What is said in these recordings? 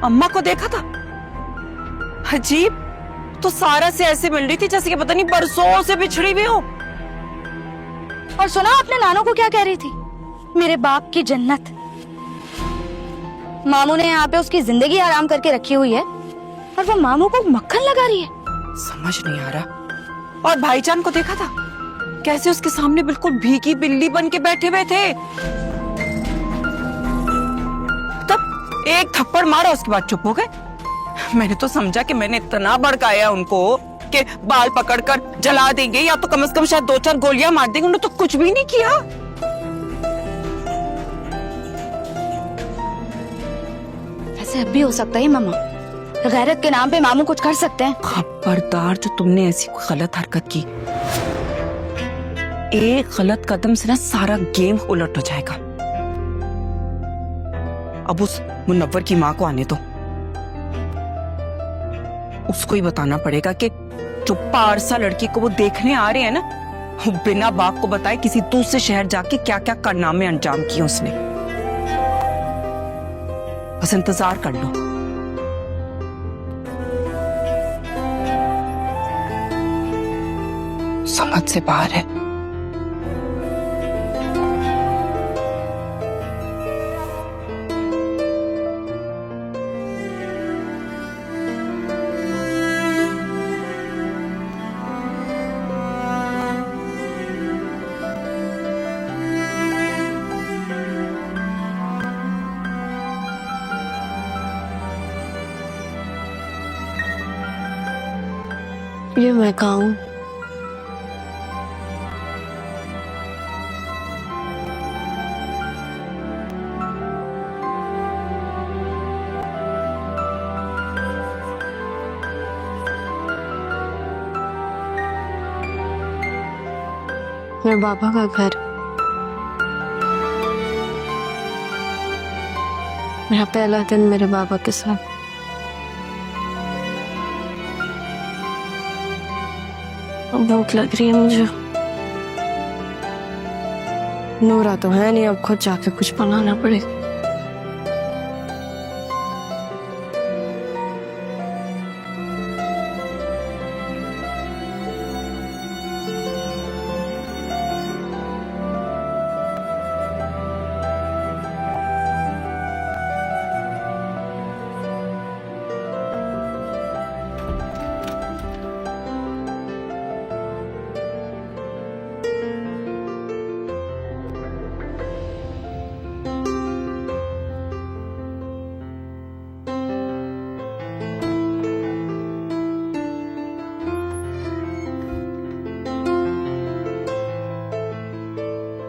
अम्मा को देखा था? अजीब, तो सारा से ऐसे मिल रही थी जैसे कि पता नहीं बरसों से बिछड़ी हुई हो। और सुना आपने नानू को क्या कह रही थी? मेरे बाप की जन्नत। मामू ने यहाँ पे उसकी जिंदगी आराम करके रखी हुई है और वो मामू को मक्खन लगा रही है। समझ नहीं आ रहा। और भाईजान को देखा था? कैसे उसके सामने बिल्कुल भीगी बिल्ली बन के बैठे हुए थे। तब एक थप्पड़ मारा, उसके बाद चुप हो गए। मैंने तो समझा कि मैंने इतना भड़काया उनको कि बाल पकड़कर जला देंगे या तो कम से कम शायद 2-4 गोलियां मार देंगे। उन्होंने तो कुछ भी नहीं किया। वैसे अब भी हो सकता है मामा, गैरत के नाम पे मामू कुछ कर सकते हैं। खबरदार, जो तुमने ऐसी कोई गलत हरकत की, एक गलत कदम से ना सारा गेम उलट हो जाएगा। अब उस मुनव्वर की माँ को आने दो, उसको ही बताना पड़ेगा कि जो पारसा लड़की को वो देखने आ रहे हैं ना, वो बिना बाप को बताए किसी दूसरे शहर जाके क्या क्या कारनामे अंजाम किए उसने। बस इंतजार कर लो। समझ से बाहर है। ये मैं कहाँ हूँ? मेरे पापा का घर, मेरा पहला दिन मेरे पापा के साथ। भूख लग रही है मुझे। नूरा तो है नहीं, अब खुद जाके कुछ बनाना पड़ेगा।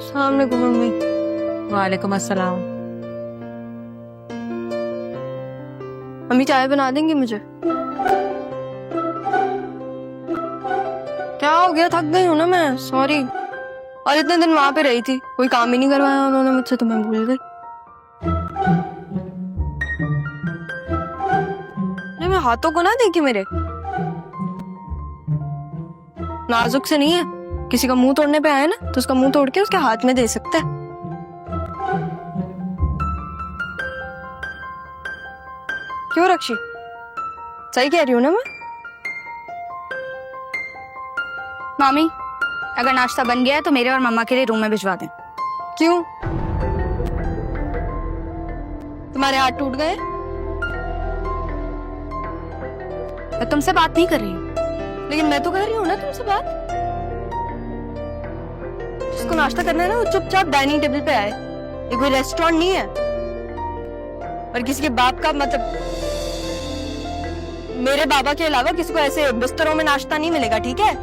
सामने को मम्मी। वालेकुम अस्सलाम। मम्मी चाय बना देंगी मुझे? क्या हो गया, थक गई हूँ ना मैं, सॉरी। और इतने दिन वहां पे रही थी, कोई काम ही नहीं करवाया उन्होंने मुझसे, तो मैं भूल गई। अरे मैं हाथों को ना देखी मेरे, नाजुक से नहीं है। किसी का मुंह तोड़ने पे आए ना तो उसका मुंह तोड़ के उसके हाथ में दे सकता है। क्यों रक्षी, सही कह रही हूँ ना मैं? मामी, अगर नाश्ता बन गया है तो मेरे और मम्मा के लिए रूम में भिजवा दें। क्यों, तुम्हारे हाथ टूट गए? मैं तुमसे बात नहीं कर रही हूँ। लेकिन मैं तो कर रही हूँ ना तुमसे बात। जिसको नाश्ता करना है ना वो चुपचाप डाइनिंग टेबल पे आए। ये कोई रेस्टोरेंट नहीं है। और किसी के बाप का मतलब, मेरे बाबा के अलावा किसी को ऐसे बिस्तरों में नाश्ता नहीं मिलेगा, ठीक है?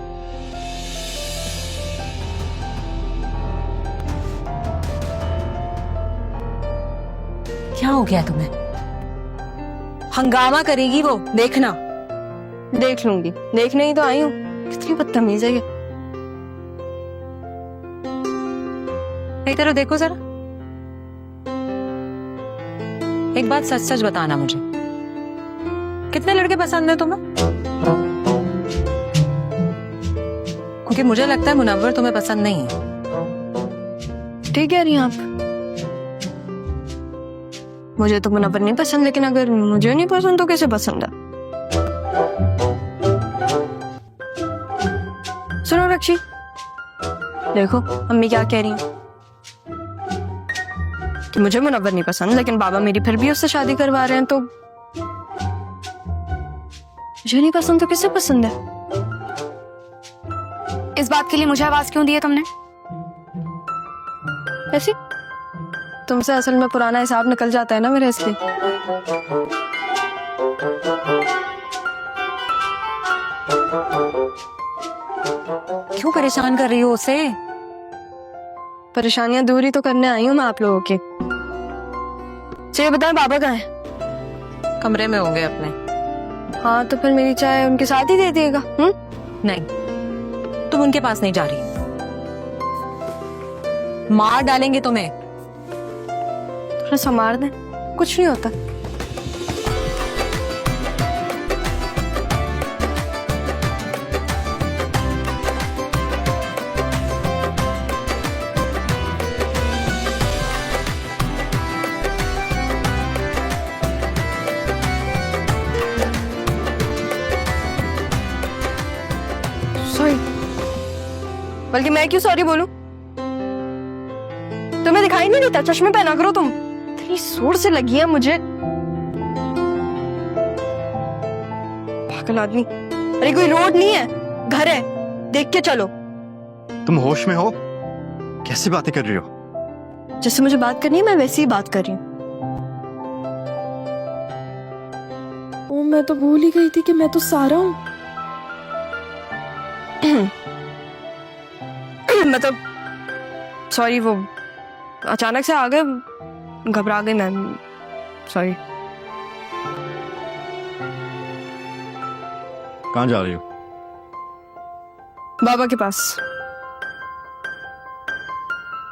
क्या हो गया तुम्हें? हंगामा करेगी वो, देखना। देख लूंगी, देखने ही तो आई हूँ। कितनी बदतमीज है ये। एक तरह देखो जरा, एक बात सच सच बताना मुझे, कितने लड़के पसंद है तुम्हें? क्योंकि मुझे लगता है मुनव्वर तुम्हें पसंद नहीं है। ठीक कह रही हैं आप। मुझे तो मुनव्वर नहीं पसंद, लेकिन अगर मुझे नहीं पसंद तो किसे पसंद है? सुनो रक्षी, देखो अम्मी क्या कह रही हैं कि मुझे मुनव्वर नहीं पसंद, लेकिन बाबा मेरी फिर भी उससे शादी करवा रहे हैं, तो मुझे नहीं पसंद तो किसे पसंद है? इस बात के लिए मुझे आवाज क्यों दी है तुमने? ऐसी तुमसे असल में पुराना हिसाब निकल जाता है ना मेरा, इसलिए। क्यों परेशान कर रही हो उसे? परेशानियां दूर ही तो करने आई हूँ मैं आप लोगों के। चलिए बताएं, बाबा कहाँ है? कमरे में होंगे अपने। हाँ तो फिर मेरी चाय उनके साथ ही दे दिएगा। नहीं, तुम उनके पास नहीं जा रही, मार डालेंगे तुम्हें। थोड़ा संभाल दें, कुछ नहीं होता। सॉरी, बल्कि मैं क्यों सॉरी बोलूं? तुम्हें दिखाई नहीं देता? चश्मे पहना करो तुम, इतनी जोर से लगी है मुझे। पागल आदमी। अरे कोई रोड नहीं है, घर है, देख के चलो। तुम होश में हो? कैसी बातें कर रही हो? जैसे मुझे बात करनी है मैं वैसे ही बात कर रही हूँ। ओ, मैं तो भूल ही गई थी कि मैं तो सारा हूँ। मतलब सॉरी, वो अचानक से आ गए, घबरा गई मैं, सॉरी। कहाँ जा रही हो? बाबा के पास।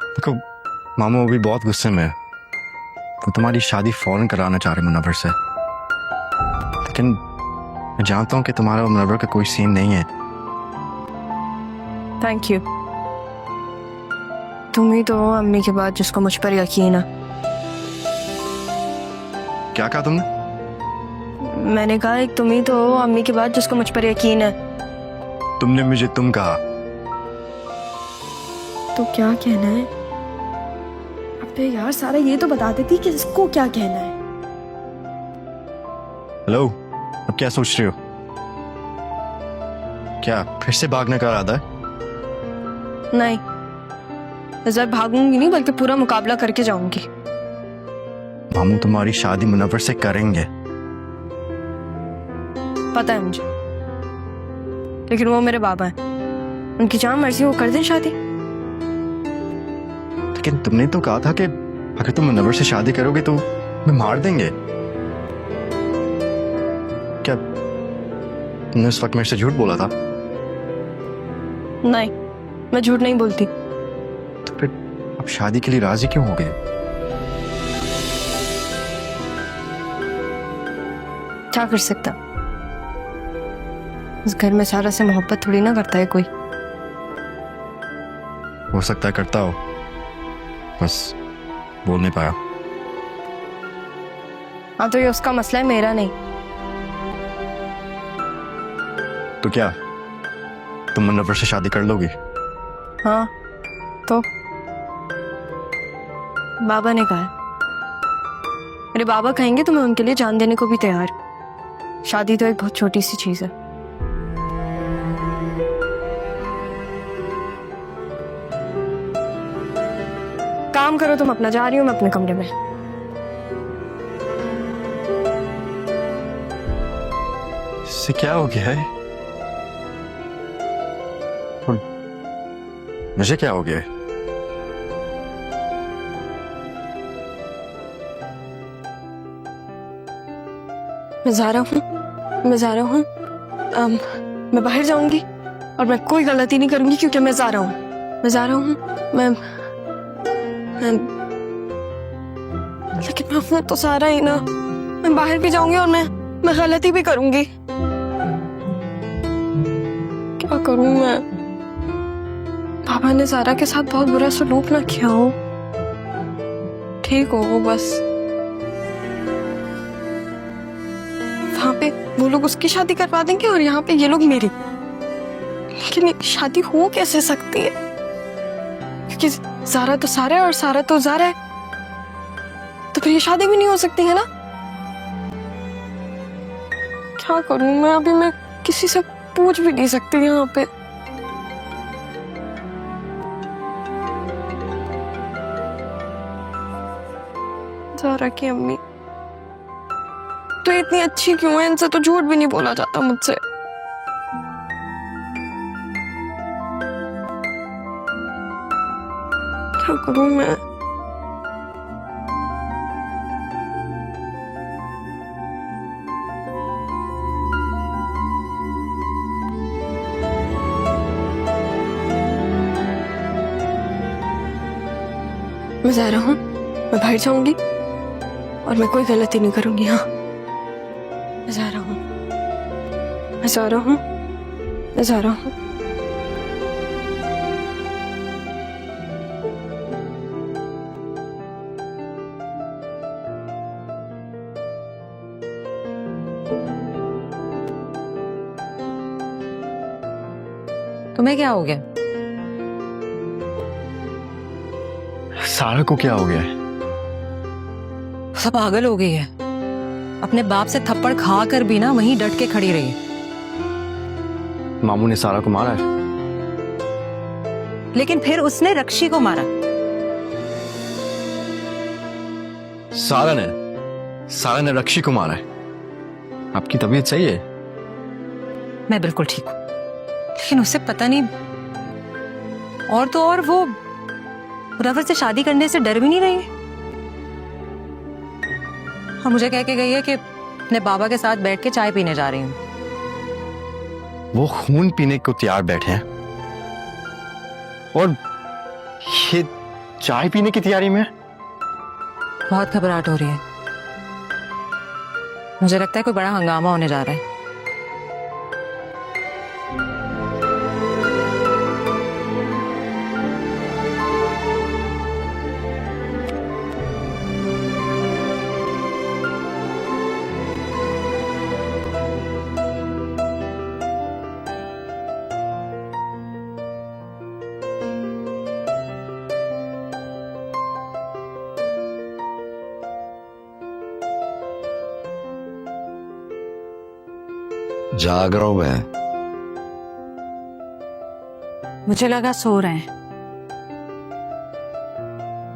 देखो मामू अभी बहुत गुस्से में है, वो तुम्हारी शादी फौरन कराना चाह रहे मुनव्वर से, लेकिन मैं जानता हूँ कि तुम्हारा और मुनव्वर का कोई सीन नहीं है। Thank you. तुम ही तो हो अम्मी के बाद जिसको मुझ पर यकीन है। क्या कहा तुमने? मैंने कहा एक तुम ही तो हो अम्मी के बाद जिसको मुझ पर यकीन है। तुमने मुझे तुम कहा। तो क्या कहना है? अबे यार सारा ये तो बता देती कि इसको क्या कहना है। हेलो, अब क्या सोच रही हो? क्या फिर से भागने का इरादा है? नहीं, इस बार भागूंगी नहीं, बल्कि पूरा मुकाबला करके जाऊंगी। मामू तुम्हारी शादी मुनव्वर से करेंगे। पता है मुझे, लेकिन वो मेरे बाबा हैं, उनकी जहाँ मर्जी वो कर दें शादी। लेकिन तुमने तो कहा था कि अगर तुम मुनव्वर से शादी करोगे तो मैं मार देंगे। क्या तुमने उस वक्त मेरे से झूठ बोला था? नहीं, मैं झूठ नहीं बोलती। तो फिर अब शादी के लिए राजी क्यों हो गए? क्या कर सकता, इस घर में सारा से मोहब्बत थोड़ी ना करता है कोई। हो सकता है करता हो, बस बोल नहीं पाया। हाँ तो ये उसका मसला है, मेरा नहीं। तो क्या तुम मुनव्वर से शादी कर लोगी? हाँ तो बाबा ने कहा, मेरे बाबा कहेंगे तो मैं उनके लिए जान देने को भी तैयार। शादी तो एक बहुत छोटी सी चीज है। काम करो तुम अपना, जा रही हूँ मैं अपने कमरे में। इससे क्या हो गया है? और मुझे क्या हो गया है? मैं जा रहा हूँ, मैं जा रहा हूँ। मैं बाहर जाऊंगी और मैं कोई गलती नहीं करूंगी, क्योंकि मैं जा रहा हूँ, मैं जा रहा हूँ। मैं लेकिन मैं हूँ तो सारा ही ना। मैं बाहर भी जाऊंगी और मैं गलती भी करूंगी। क्या करूं मैं? पापा ने सारा के साथ बहुत बुरा सलूक ना किया हो, ठीक हो वो बस। वो लोग उसकी शादी करवा देंगे और यहाँ पे ये लोग मेरी। लेकिन ये शादी हो कैसे सकती है? क्योंकि ज़ारा तो सारा है और सारा तो ज़ारा है, तो फिर ये शादी भी नहीं हो सकती है ना। क्या करूं मैं अभी? मैं किसी से पूछ भी नहीं सकती यहाँ पे। ज़ारा की अम्मी तो इतनी अच्छी क्यों है? इनसे तो झूठ भी नहीं बोला जाता मुझसे। क्या करूं मैं? मैं ज़ारा हूँ, मैं बाहर जाऊंगी और मैं कोई गलती नहीं करूंगी। हाँ, मैं ज़ारा हूँ, मैं ज़ारा हूँ, मैं ज़ारा हूँ। तुम्हें क्या हो गया? सारा को क्या हो गया है? सब पागल हो गई है। अपने बाप से थप्पड़ खा कर भी ना वहीं डट के खड़ी रही। मामू ने सारा को मारा है? लेकिन फिर उसने रक्षी को मारा। सारा ने रक्षी को मारा है। आपकी तबीयत सही है? मैं बिल्कुल ठीक हूँ, लेकिन उससे पता नहीं, और तो और वो रवर से शादी करने से डर भी नहीं रही है। और मुझे कह के गई है कि अपने बाबा के साथ बैठ के चाय पीने जा रही हूँ। वो खून पीने को तैयार बैठे हैं और ये चाय पीने की तैयारी में। बहुत घबराहट हो रही है। मुझे लगता है कोई बड़ा हंगामा होने जा रहा है। जाग रहा हूं मैं। मुझे लगा सो रहे हैं।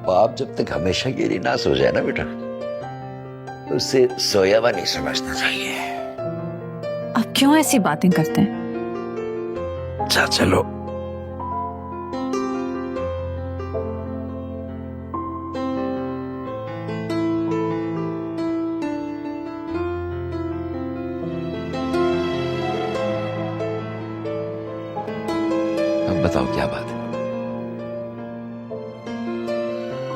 बाप जब तक हमेशा के लिए ना सो जाए ना बेटा, तो उसे सोया हुआ नहीं समझना चाहिए। अब क्यों ऐसी बातें करते हैं? अच्छा चलो, अब बताओ क्या बात है?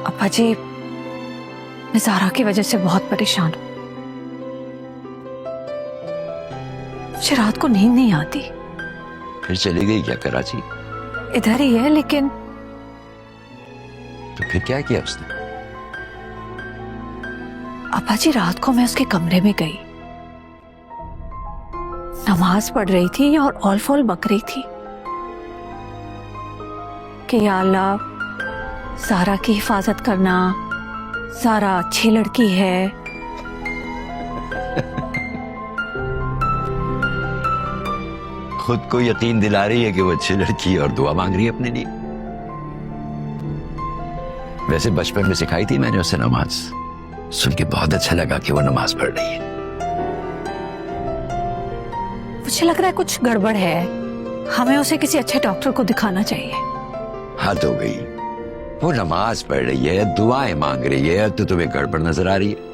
अप्पा जी, मैं ज़ारा की वजह से बहुत परेशान हूँ। मुझे रात को नींद नहीं आती। फिर चली गई क्या कराची? इधर ही है, लेकिन तो फिर क्या किया उसने? अप्पा जी, रात को मैं उसके कमरे में गई, नमाज पढ़ रही थी और ऑल फॉल बक रही थी कि या अल्लाह, ज़ारा की हिफाजत करना, ज़ारा अच्छी लड़की है। खुद को यकीन दिला रही है कि वो अच्छी लड़की है और दुआ मांग रही है अपने लिए। वैसे बचपन में सिखाई थी मैंने उसे नमाज, सुन के बहुत अच्छा लगा कि वो नमाज पढ़ रही है। मुझे लग रहा है कुछ गड़बड़ है। हमें उसे किसी अच्छे डॉक्टर को दिखाना चाहिए। हद हो गई, वो नमाज पढ़ रही है, दुआएं मांग रही है, तो तुम्हें गड़बड़ नजर आ रही है।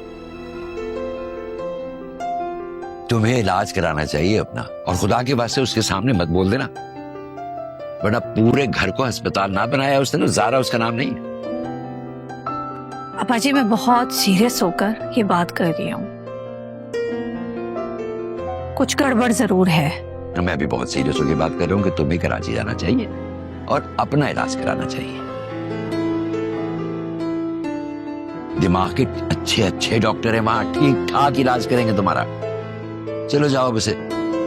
तुम्हें इलाज कराना चाहिए अपना, और खुदा के वास्ते उसके सामने मत बोल देना, वरना पूरे घर को अस्पताल ना बनाया उसने तो ज़ारा उसका नाम नहीं है। अप्पा जी, मैं बहुत सीरियस होकर ये बात कर रही हूँ। कुछ गड़बड़ जरूर है। मैं भी बहुत सीरियस होकर बात कर रहा हूँ कि तुम्हें कराची जाना चाहिए और अपना इलाज कराना चाहिए। दिमाग के अच्छे अच्छे डॉक्टर हैं वहां, ठीक ठाक इलाज करेंगे तुम्हारा। चलो जाओ, अब इसे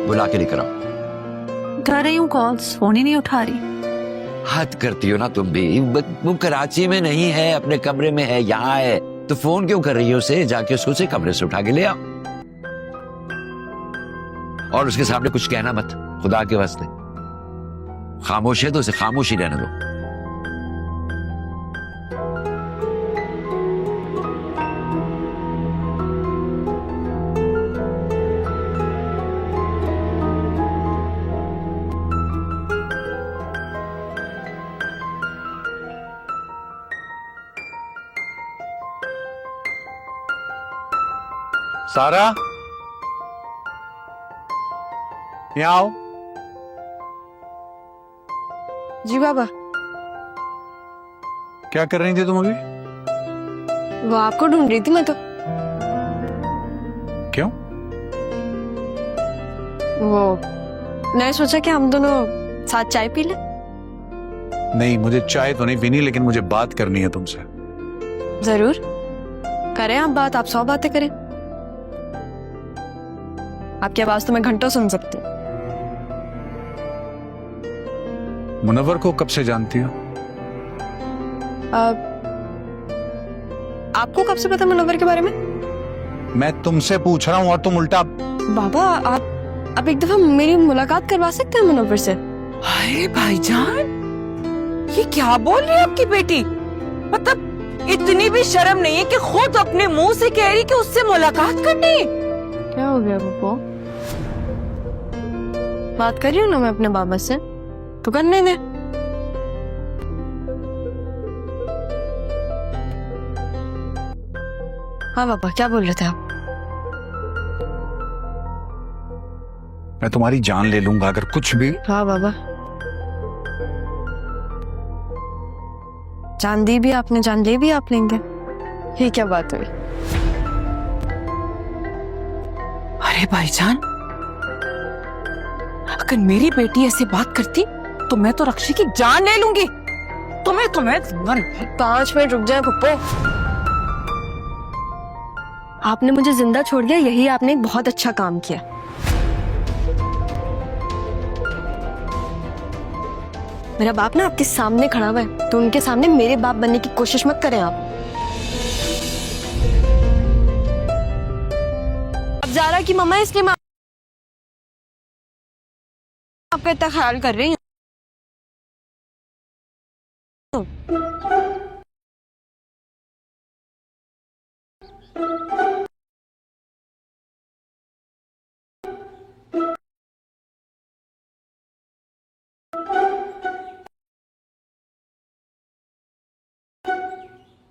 बुला के लेकर आओ। कर रही हूँ कॉल्स, फोन ही नहीं उठा रही। हद करती हो ना तुम भी। वो कराची में नहीं है, अपने कमरे में है, यहाँ है, तो फोन क्यों कर रही हो उसे? जाके उसको उसे कमरे से उठा के ले आओ। और उसके सामने कुछ कहना मत, खुदा के वास्ते। खामोश है तो उसे खामोश ही रहने दो। सारा, यहाँ आओ। जी बाबा। क्या कर रही थी तुम अभी? वो आपको ढूंढ रही थी मैं तो। क्यों? वो मैंने सोचा कि हम दोनों साथ चाय पी लें। नहीं, मुझे चाय तो नहीं पीनी, लेकिन मुझे बात करनी है तुमसे। जरूर करें आप बात, आप 100 बातें करें। आपकी आवाज तो मैं घंटों सुन सकती हूँ। मुनव्वर को कब से जानती हो? आपको कब से पता मुनव्वर के बारे में? मैं तुमसे पूछ रहा हूँ और तुम उल्टा। बाबा आप एक दफा मेरी मुलाकात करवा सकते हैं मुनव्वर से? अरे भाईजान, ये क्या बोल रही है आपकी बेटी? मतलब इतनी भी शर्म नहीं है कि खुद अपने मुंह से कह रही कि उससे मुलाकात करनी। क्या हो गया पप्पू? बात कर रही हूँ ना मैं अपने बाबा से, तो करने दे। हाँ पापा, क्या बोल रहे थे आप? मैं तुम्हारी जान ले लूंगा अगर कुछ भी। हाँ बाबा, जान दी भी आपने, जान ले भी आप लेंगे। ये क्या बात हुई? अरे भाईजान, अगर मेरी बेटी ऐसे बात करती तो मैं तो रक्षी की जान ले लूंगी। तुम्हें 5 मिनट रुक जाए पप्पू। आपने मुझे जिंदा छोड़ दिया, यही आपने एक बहुत अच्छा काम किया। मेरा बाप ना आपके सामने खड़ा हुआ है, तो उनके सामने मेरे बाप बनने की कोशिश मत करें आप। अब ज़ारा की मम्मा, इसलिए मैं आपका इतना ख्याल कर रही हूँ।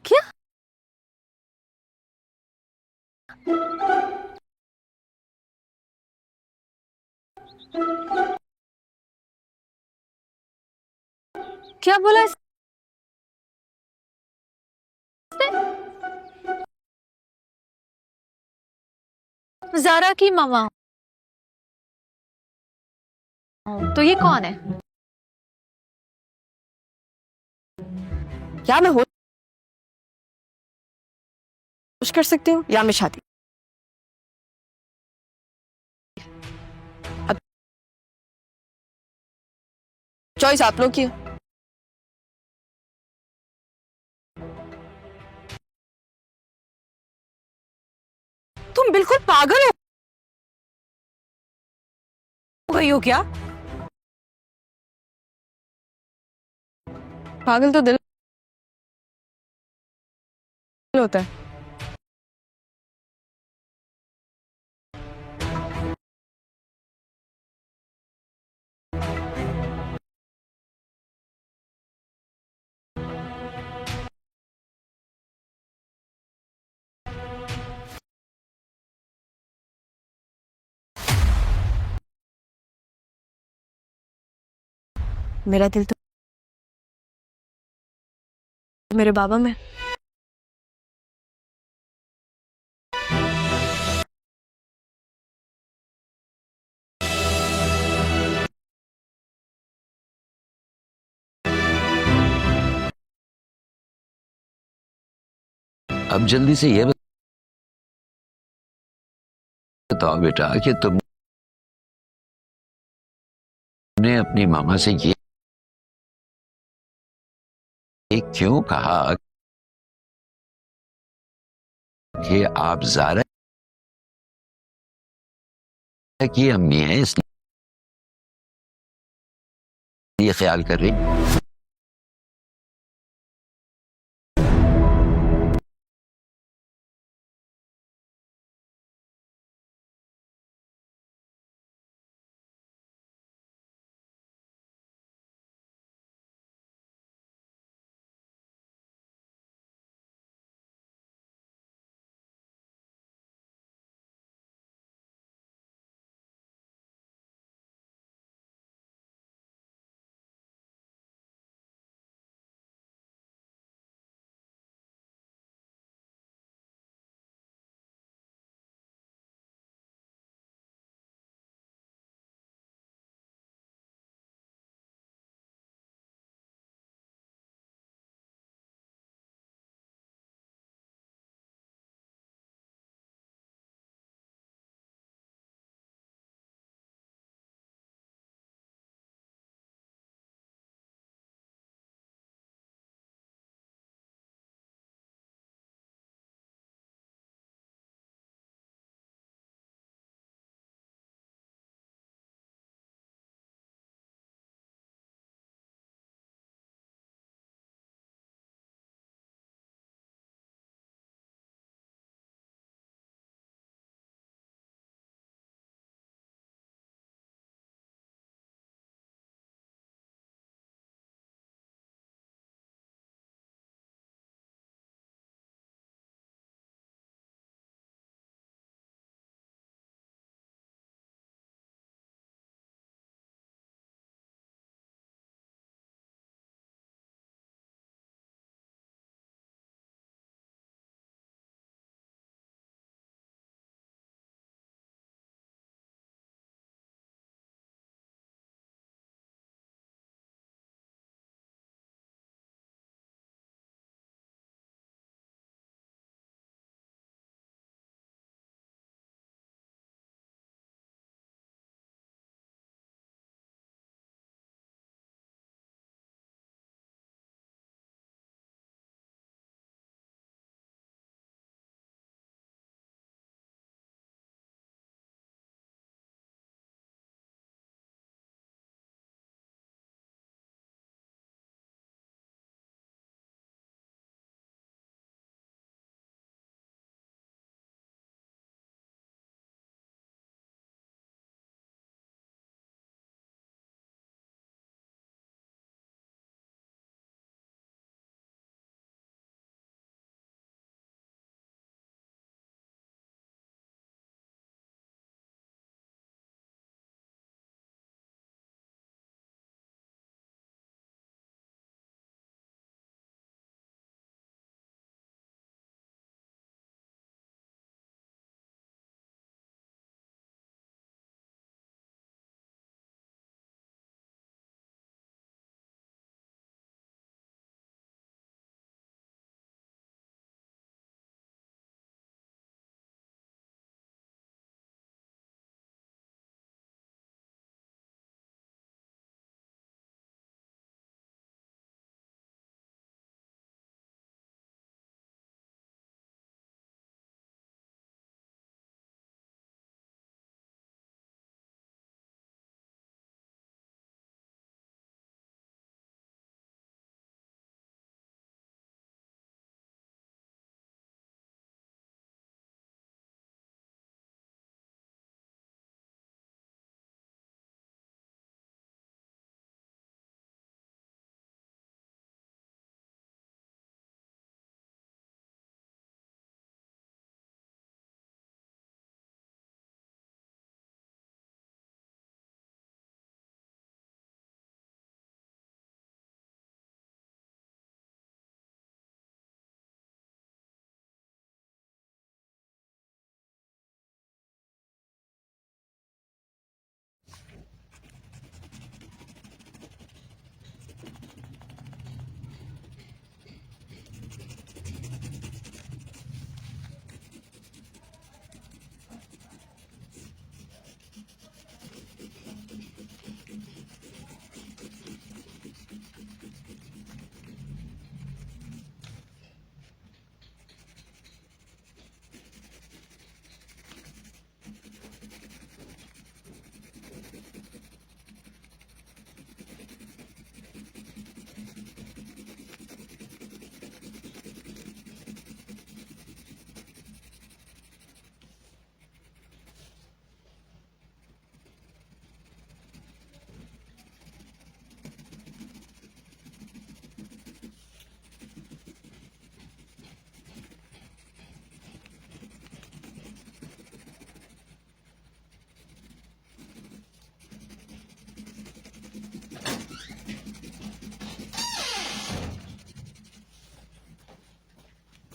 क्या? क्या बोला इसने? ज़ारा की मामा। तो ये कौन है? क्या मैं होश कर सकती हूँ या मैं शादी? अब चॉइस आप लोग की है। तुम बिल्कुल पागल हो गई हो क्या? पागल तो दिल होता है। मेरा दिल तो मेरे बाबा में। अब जल्दी से ये बताओ बेटा कि तुमने अपनी मामा से ये क्यों कहा कि आप ज़ारा की अम्मी है, इसलिए ख्याल कर रही?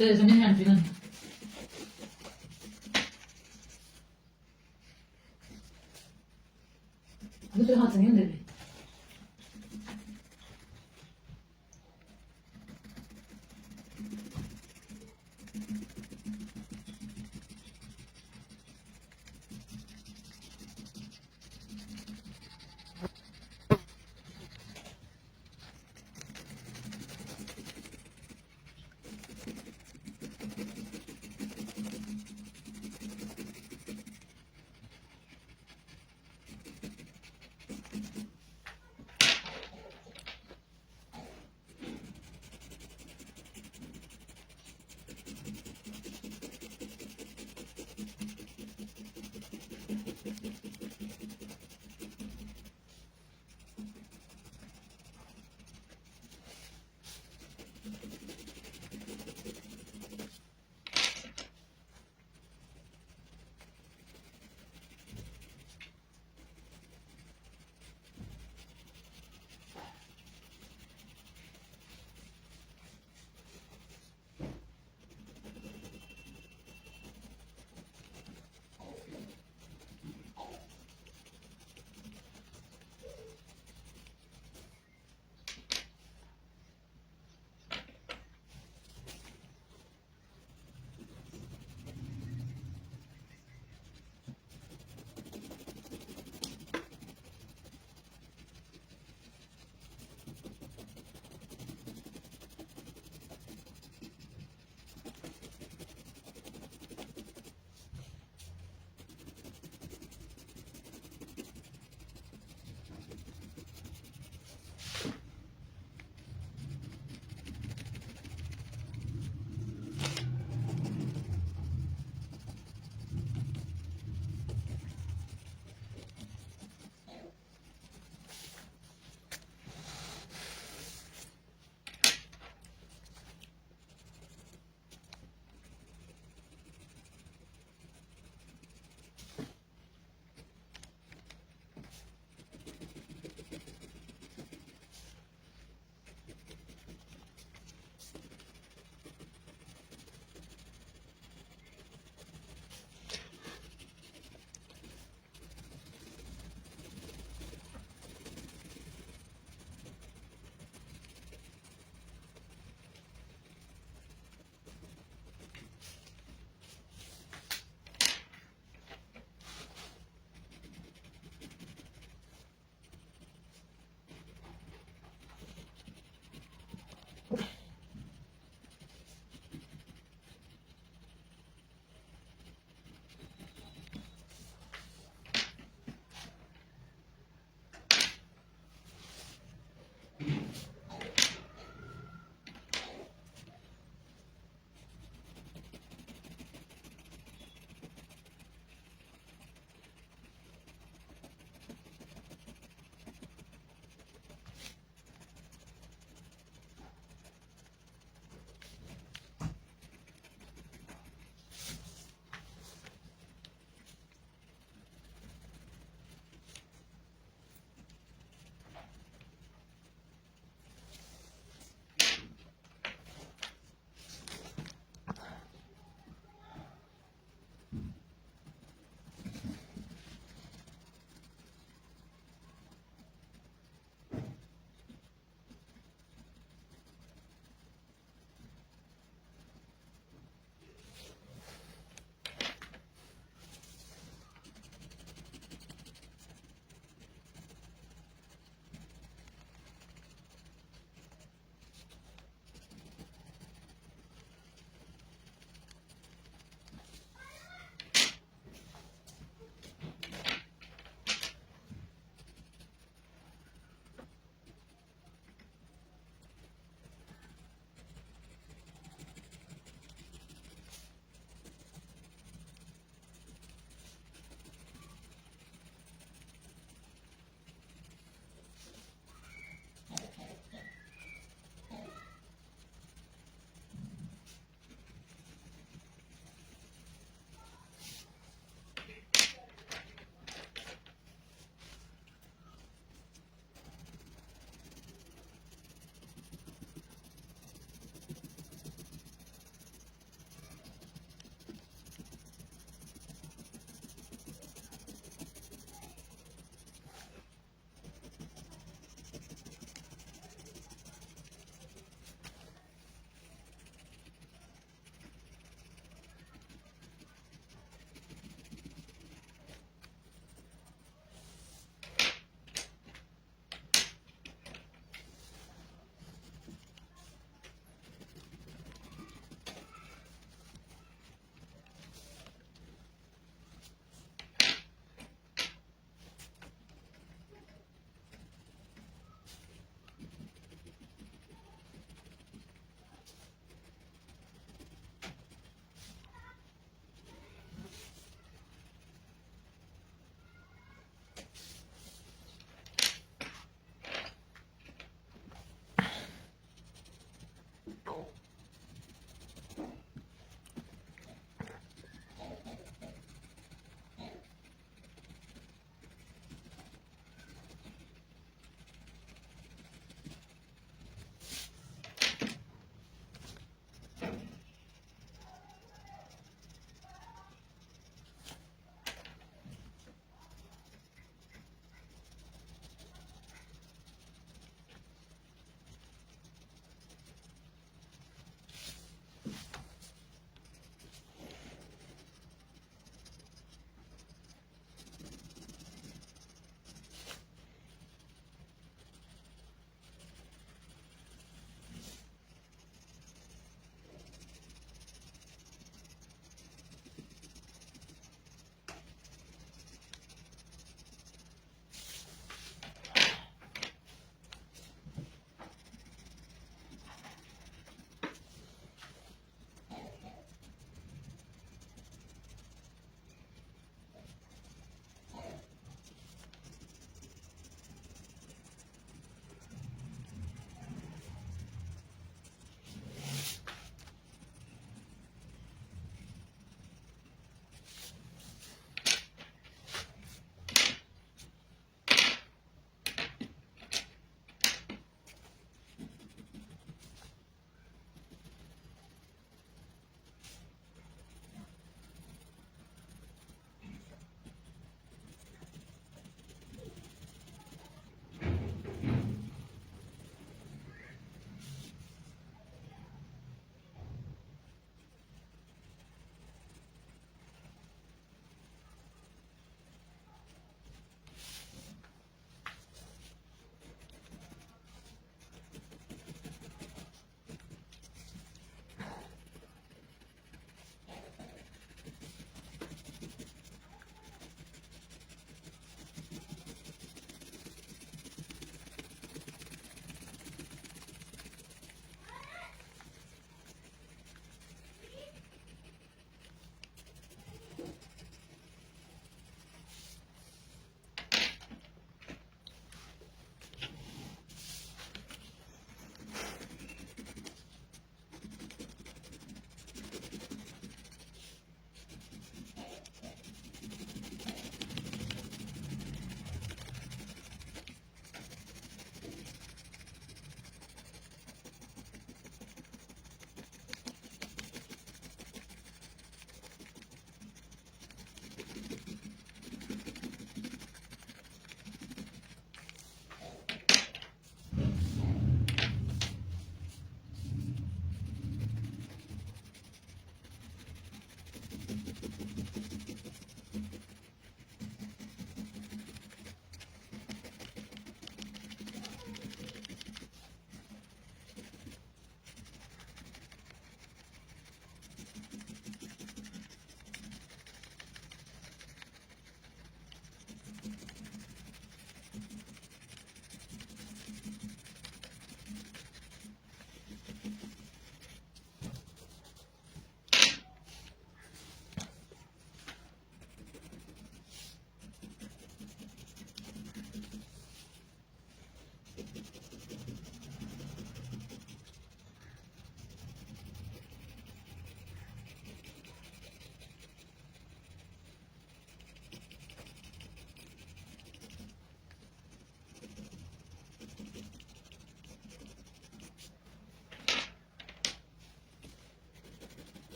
ਤੇ ਇਸ ਨੇ ਹੈਂਡ ਵੀ ਉਹਦੇ ਹੱਥ ਨਹੀਂ ਹੁੰਦੇ ਨੇ